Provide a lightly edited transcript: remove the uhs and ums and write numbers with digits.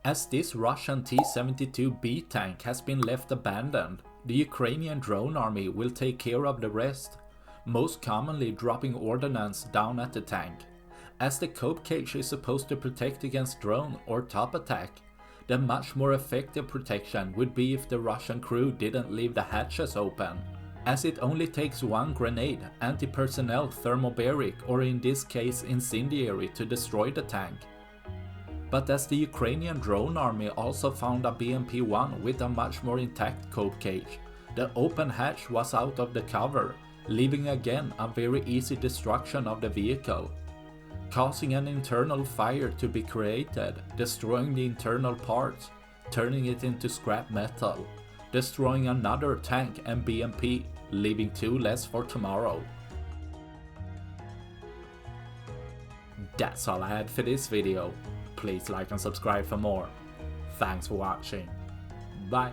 As this Russian T-72B tank has been left abandoned, the Ukrainian drone army will take care of the rest, most commonly dropping ordnance down at the tank. As the cope cage is supposed to protect against drone or top attack, the much more effective protection would be if the Russian crew didn't leave the hatches open, as it only takes one grenade, anti-personnel thermobaric or in this case incendiary to destroy the tank. But as the Ukrainian drone army also found a BMP-1 with a much more intact cope cage, the open hatch was out of the cover, leaving again a very easy destruction of the vehicle, causing an internal fire to be created, destroying the internal parts, turning it into scrap metal, destroying another tank and BMP, leaving 2 less for tomorrow. That's all I had for this video. Please like and subscribe for more. Thanks for watching. Bye.